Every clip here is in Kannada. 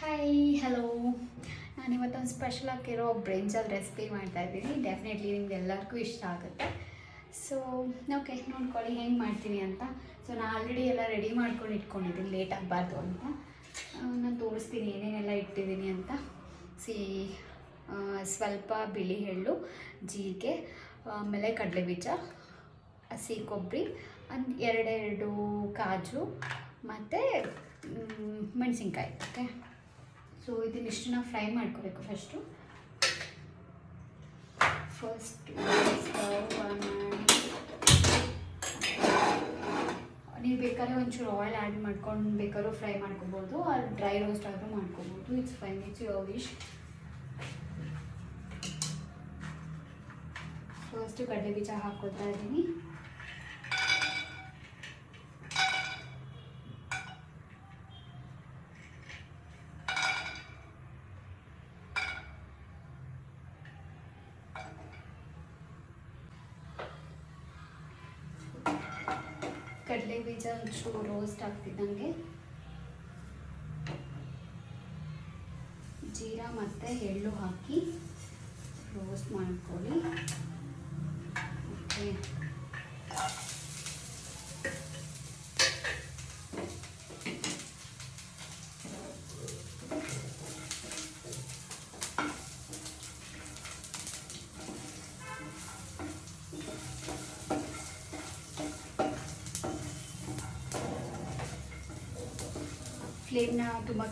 Hi hello. ನಾನಿವತ್ತೊಂದು ಸ್ಪೆಷಲ್ ಆಗಿರೋ ಬ್ರಿಂಜಲ್ ರೆಸಿಪಿ ಮಾಡ್ತಾಯಿದ್ದೀನಿ. ಡೆಫಿನೆಟ್ಲಿ ನಿಮ್ಗೆ ಎಲ್ಲರಿಗೂ ಇಷ್ಟ ಆಗುತ್ತೆ. ಸೊ ಓಕೆ, ನೋಡ್ಕೊಳ್ಳಿ ಹೆಂಗೆ ಮಾಡ್ತೀನಿ ಅಂತ. ಸೊ ನಾನು ಆಲ್ರೆಡಿ ಎಲ್ಲ ರೆಡಿ ಮಾಡ್ಕೊಂಡು ಇಟ್ಕೊಂಡಿದ್ದೀನಿ, ಲೇಟ್ ಆಗಬಾರ್ದು ಅಂತ. ನಾನು ತೋರಿಸ್ತೀನಿ ಏನೇನೆಲ್ಲ ಇಟ್ಟಿದ್ದೀನಿ ಅಂತ. ಸ್ವಲ್ಪ ಬಿಳಿ ಎಳ್ಳು, ಜೀರಿಗೆ, ಆಮೇಲೆ ಕಡಲೆಬೀಜ, ಹಸಿ ಕೊಬ್ಬರಿ, ಎರಡೆರಡು ಕಾಜು ಮತ್ತು ಮೆಣಸಿನ್ಕಾಯಿ. ಓಕೆ, ಸೊ ಇದನ್ನಿಷ್ಟನ್ನ ಫ್ರೈ ಮಾಡ್ಕೋಬೇಕು. ಫಸ್ಟ್ ನೀವು ಬೇಕಾದ್ರೆ ಒಂಚೂರು ಆಯಿಲ್ ಆ್ಯಡ್ ಮಾಡ್ಕೊಂಡು ಬೇಕಾದ್ರೂ ಫ್ರೈ ಮಾಡ್ಕೋಬೋದು, ಅದು ಡ್ರೈ ರೋಸ್ಟ್ ಆದರೂ ಮಾಡ್ಕೋಬೋದು. It's fine, it's your wish. First ಕಡಲೆ ಬೀಜ ಹಾಕ್ಕೊಳ್ತಾ ಇದ್ದೀನಿ. ಕಡಲೆ ಬೀಜ ಒಂಚೂರು ರೋಸ್ಟ್ ಆಗ್ತಿದ್ದಂಗೆ ಜೀರಾ ಮತ್ತು ಎಳ್ಳು ಹಾಕಿ ರೋಸ್ಟ್ ಮಾಡ್ಕೊಳ್ಳಿ. ಓಕೆ, ಫ್ಲೇಮ್ನ ತುಂಬ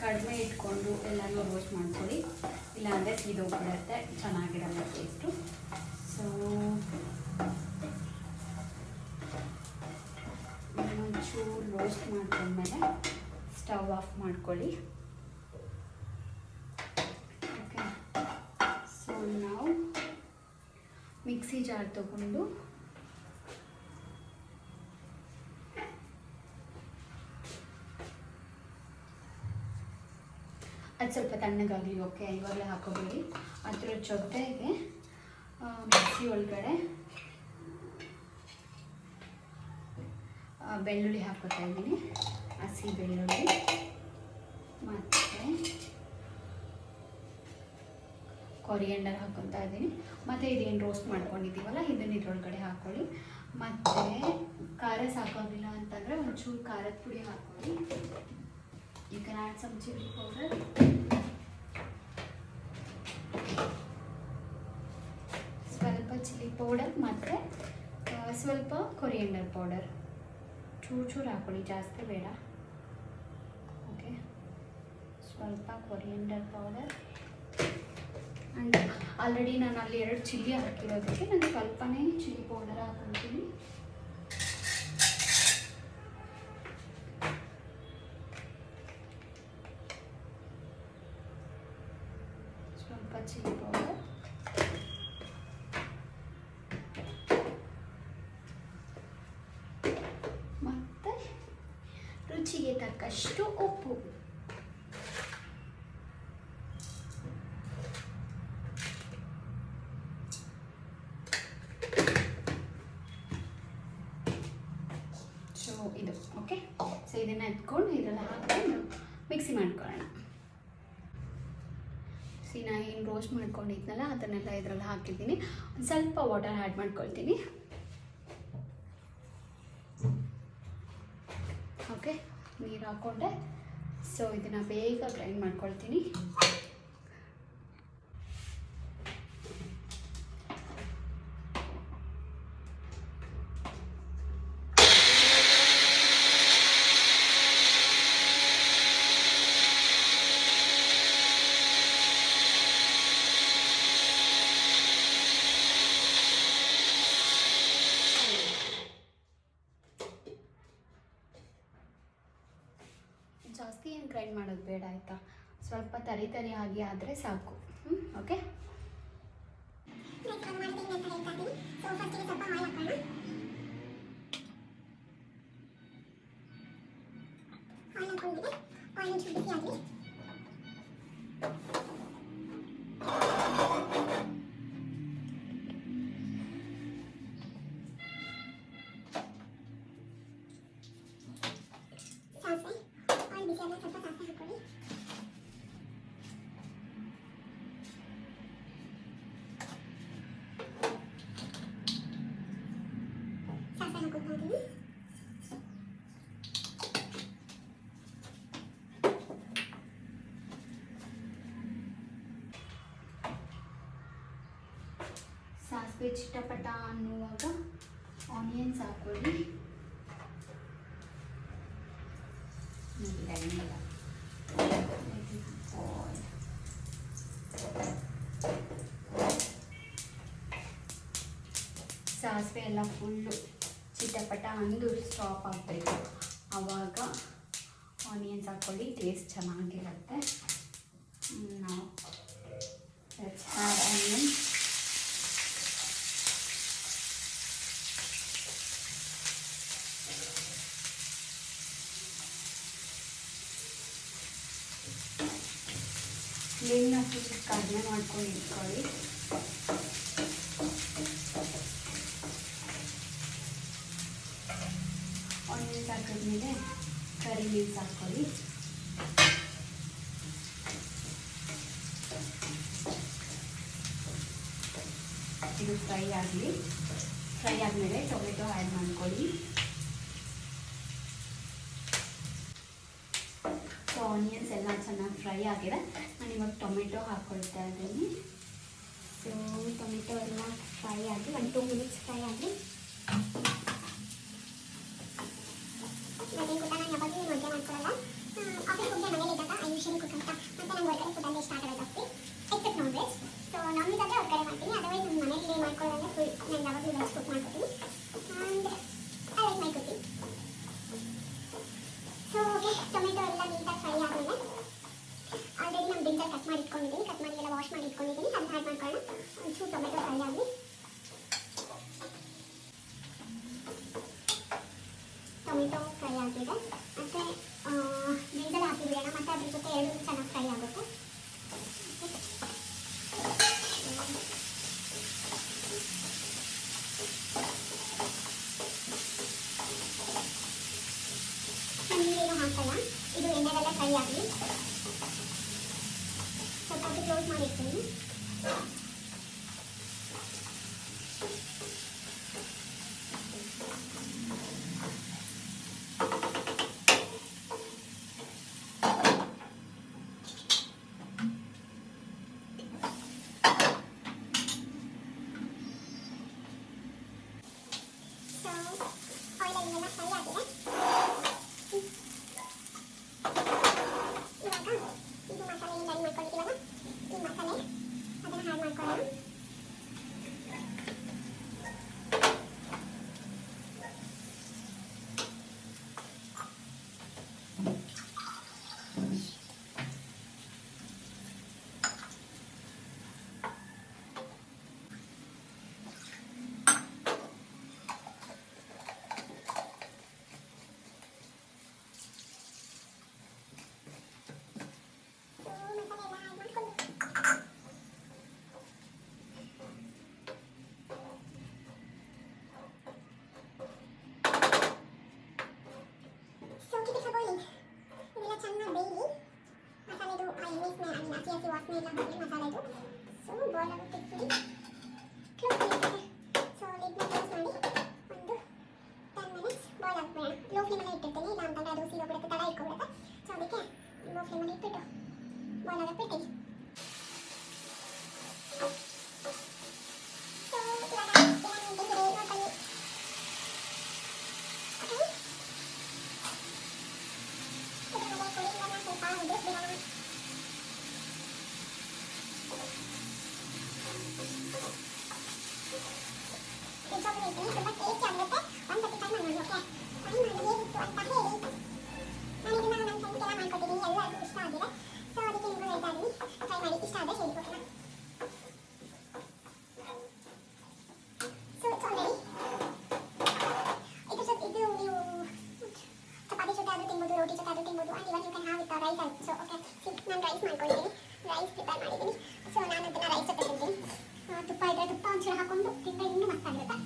ಕಡಿಮೆ ಇಟ್ಕೊಂಡು ಎಲ್ಲನೂ ರೋಸ್ಟ್ ಮಾಡ್ಕೊಳ್ಳಿ, ಇಲ್ಲಾಂದರೆ ಸೀದೋಗ್ಬಿಡುತ್ತೆ, ಚೆನ್ನಾಗಿರಲ್ಲ ಟೇಸ್ಟು. ಸೊ ಒಂಚೂರು ರೋಸ್ಟ್ ಮಾಡ್ಕೊಂಡ್ಮೇಲೆ ಸ್ಟವ್ ಆಫ್ ಮಾಡ್ಕೊಳ್ಳಿ. ಓಕೆ, ಸೊ ನಾವು ಮಿಕ್ಸಿ ಜಾರ್ ತಗೊಂಡು ಅದು ಸ್ವಲ್ಪ ತಣ್ಣಗಾಗಲಿ. ಓಕೆ, ಇವಾಗಲೇ ಹಾಕೋಬೇಡಿ. ಅದರ ಜೊತೆಗೆ ಮಿಕ್ಸಿ ಒಳಗಡೆ ಬೆಳ್ಳುಳ್ಳಿ ಹಾಕೋತಾ ಇದ್ದೀನಿ, ಹಸಿ ಬೆಳ್ಳುಳ್ಳಿ, ಮತ್ತು ಕೊರಿಯಂಡರ್ ಹಾಕೊತಾ ಇದ್ದೀನಿ. ಮತ್ತು ಇದೇನು ರೋಸ್ಟ್ ಮಾಡ್ಕೊಂಡಿದ್ದೀವಲ್ಲ ಇದನ್ನು ಇದ್ರೊಳಗಡೆ ಹಾಕ್ಕೊಳ್ಳಿ. ಮತ್ತು ಖಾರ ಸಾಕೋದಿಲ್ಲ ಅಂತಂದರೆ ಒಂಚೂರು ಖಾರದ ಪುಡಿ ಹಾಕ್ಕೊಳ್ಳಿ. You can add some chili powder. ಸ್ವಲ್ಪ ಚಿಲ್ಲಿ ಪೌಡರ್ ಮತ್ತು ಸ್ವಲ್ಪ ಕೊರಿಯಂಡರ್ ಪೌಡರ್ ಚೂರು ಹಾಕೊಳ್ಳಿ, ಜಾಸ್ತಿ ಬೇಡ. ಓಕೆ, ಸ್ವಲ್ಪ ಕೊರಿಯಂಡರ್ ಪೌಡರ್. ಆ್ಯಂಡ್ ಆಲ್ರೆಡಿ ನಾನು ಅಲ್ಲಿ 2 ಚಿಲ್ಲಿ ಹಾಕಿರೋದಕ್ಕೆ ನಾನು ಸ್ವಲ್ಪನೇ ಚಿಲ್ಲಿ ಪೌಡರ್ ಹಾಕೊಳ್ತೀನಿ. ಚಿಲ್ಲಿ ಪೌಡರ್ ಮತ್ತು ರುಚಿಗೆ ತಕ್ಕಷ್ಟು ಉಪ್ಪು. ಸೊ ಇದು ಓಕೆ. ಸೊ ಇದನ್ನು ಎತ್ಕೊಂಡು ಇದೆಲ್ಲ ಹಾಕೊಂಡು ಮಿಕ್ಸಿ ಮಾಡ್ಕೊಳ್ಳೋಣ. ನಾನು ಏನು ರೋಸ್ಟ್ ಮಾಡ್ಕೊಂಡಿದ್ನಲ್ಲ ಅದನ್ನೆಲ್ಲ ಇದರಲ್ಲಿ ಹಾಕಿದ್ದೀನಿ. ಒಂದು ಸ್ವಲ್ಪ ವಾಟರ್ ಆ್ಯಡ್ ಮಾಡ್ಕೊಳ್ತೀನಿ. ಓಕೆ, ನೀರು ಹಾಕ್ಕೊಂಡೆ. ಸೊ ಇದನ್ನು ಬೇಗ ಗ್ರೈಂಡ್ ಮಾಡ್ಕೊಳ್ತೀನಿ. ಜಾಸ್ತಿ ಏನು ಗ್ರೈಂಡ್ ಮಾಡೋದು ಬೇಡ, ಆಯಿತಾ? ಸ್ವಲ್ಪ ತರಿ ಆಗಿ ಆದರೆ ಸಾಕು. ಓಕೆ, ಸಾಸಿವೆ ಚಿಟಪಟ ಅನ್ನುವಾಗ ಆನಿಯನ್ಸ್ ಹಾಕ್ಕೊಳ್ಳಿ. ಸಾಸಿವೆ ಎಲ್ಲ ಫುಲ್ಲು ಚಿಟಪಟ ಅಂದು ಸ್ಟಾಪ್ ಆಗಬೇಕು, ಆವಾಗ ಆನಿಯನ್ಸ್ ಹಾಕ್ಕೊಳ್ಳಿ, ಟೇಸ್ಟ್ ಚೆನ್ನಾಗಿರುತ್ತೆ. ನಾವು ಆನಿಯನ್ ಫ್ಲೇಮ್ನ ಸ್ವಲ್ಪ ಕಡಿಮೆ ಮಾಡ್ಕೊಂಡು ಇಟ್ಕೊಳ್ಳಿ. ಆನಿಯನ್ಸ್ ಹಾಕಿದ್ಮೇಲೆ ಕರಿ ಲೀವ್ಸ್ ಹಾಕ್ಕೊಳ್ಳಿ. ಇದು ಫ್ರೈ ಆಗಲಿ. ಫ್ರೈ ಆದಮೇಲೆ ಟೊಮೆಟೊ ಆ್ಯಡ್ ಮಾಡ್ಕೊಳ್ಳಿ. ಸೊ ಆನಿಯನ್ಸ್ ಎಲ್ಲ ಚೆನ್ನಾಗಿ ಫ್ರೈ ಆಗಿದೆ. ನಾನು ಇವಾಗ ಟೊಮೆಟೊ ಹಾಕ್ಕೊಳ್ತಾ ಇದ್ದೀನಿ. ಸೊ ಟೊಮೆಟೊ ಎಲ್ಲ ಫ್ರೈ ಆಗಿ 1-2 ಮಿನಿಟ್ಸ್ ಫ್ರೈ ಆಗಲಿ. ಮಧ್ಯಾಹ್ನ ನಾನು ಯಾವಾಗಲೂ ಮಧ್ಯ ಮಾಡ್ಕೊಳ್ಳಲ್ಲ. ಆಫೀಸ್ ಹೋಗಿ ಮನೇಲಿ ಇದ್ದಾಗ ಐ ಯೂಶಲಿ ಕುಕ್ ಅಂತ. ಮತ್ತು ನಂಗೆ ಹೊರಗಡೆ ಫುಡ್ ಸ್ಟಾರ್ಟ್ ಆಗೋದು ಜಾಸ್ತಿ, except non veg. So non veg ಆದರೆ ಹೊರಗಡೆ ಮಾಡ್ತೀನಿ. ಅದರ್ವೈಸ್ ನಮ್ಮ ಮನೇಲಿ ಮಾಡ್ಕೊಳ್ಳೋದ್ರೆ ಫುಲ್ ನಾನು ಯಾವಾಗಲೂ ವೆಜ್ ಕುಕ್ ಮಾಡ್ಕೊತೀನಿ. And I like my cooking. So okay, tomato ಎಲ್ಲ ನೀಟಾಗಿ ಫ್ರೈ ಆದಮೇಲೆ ಆಲ್ರೆಡಿ ನಾನು ಬ್ರಿಂಜಲ್ ಕಟ್ ಮಾಡಿ ಇಟ್ಕೊಂಡಿದ್ದೀನಿ. ಕಟ್ ಮಾಡಿ ಎಲ್ಲ ವಾಶ್ ಮಾಡಿ ಇಟ್ಕೊಂಡಿದ್ದೀನಿ. ಅದನ್ನ ಆ್ಯಡ್ ಮಾಡ್ಕೊಳ್ಳೋಣ. ಒಂಚೂರು ಟೊಮೆಟೊ ಫ್ರೈ ಆಗಲಿ. ಟೊಮೆಟೊ ಫ್ರೈ ಆಗಿದೆ, ಮತ್ತು ಬ್ರಿಂಜಲ್ ಹಾಕಿಬಿಡೋಣ. ಮತ್ತು ಅದ್ರ ಜೊತೆ 2 ಚೆನ್ನಾಗಿ ಫ್ರೈ ಆಗುತ್ತೆ. ನಾನು ನೀರೇನು ಹಾಕಲ್ಲ, ಇದು ಎಣ್ಣೆಗೆಲ್ಲ ಫ್ರೈ ಆಗಲಿ. ಸ್ವಲ್ಪ ಹೊತ್ತು ಕ್ಲೋಸ್ ಮಾಡಿರ್ತೀನಿ. ಇದೆಲ್ಲ ಚೆನ್ನಾಗಿ ಬೇಯಲಿ. ಮಸಾಲೆದು ಹಸಿ ವಾಸನೆ ಎಲ್ಲ ಹೋಗಿ ಮಸಾಲೆದು. ಸೊ ಬಾಲ್ ಆಗಿ ತೆಗ್ದು ಕ್ಲೋಸ್ ಮಾಡಿ. ಸೊ ಲಿಡ್ನ ಕ್ಲೋಸ್ ಮಾಡಿ ಒಂದು 10 ಮಿನಿಟ್ಸ್ ಬಾಲ್ ಹಾಕ್ಬೇಡ. ಲೋ ಫ್ಲೇಮಲ್ಲೇ ಇಟ್ಟಿರ್ತೀನಿ, ಇಲ್ಲ ಅಂತಂದರೆ ಅದು ಸೀದೋಗ್ಬಿಡುತ್ತೆ, ತಳ ಇಟ್ಕೊಬಿಡುತ್ತೆ. ಸೊ ಅದಕ್ಕೆ ಲೋ ಫ್ಲೇಮಲ್ಲಿ ಇಟ್ಬಿಟ್ಟು ಬಾಲ್ ಆಗಕ್ಕೆ ಬಿಟ್ಟಿರಿ. ನಾನು ರೈಸ್ ಮಾಡ್ಕೊಂಡಿದ್ದೀನಿ, ರೈಸ್ ಪ್ರಿಪೇರ್ ಮಾಡಿದ್ದೀನಿ. ಸೊ ನಾನು ಅದನ್ನು ರೈಸ್ ಜೊತೆ ತಿಂತೀನಿ. ತುಪ್ಪ ಇದ್ದರೆ ತುಪ್ಪ ಒಂಚೂರು ಹಾಕೊಂಡು ತಿಂದರೆ ಇನ್ನೂ ಮಸ್ತಾಗಿರುತ್ತೆ.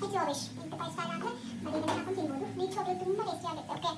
ಹೆಚ್ಚು ವಿಶ್ ತುಪ್ಪ ಇಷ್ಟ ಇಲ್ಲ ಅಂದರೆ ಬರೀ ಇದನ್ನು ಹಾಕೊಂಡು ತಿನ್ಬೋದು. ನಿಜವಾಗ್ಲೂ ತುಂಬ ಟೇಸ್ಟಿ ಆಗುತ್ತೆ. ಓಕೆ.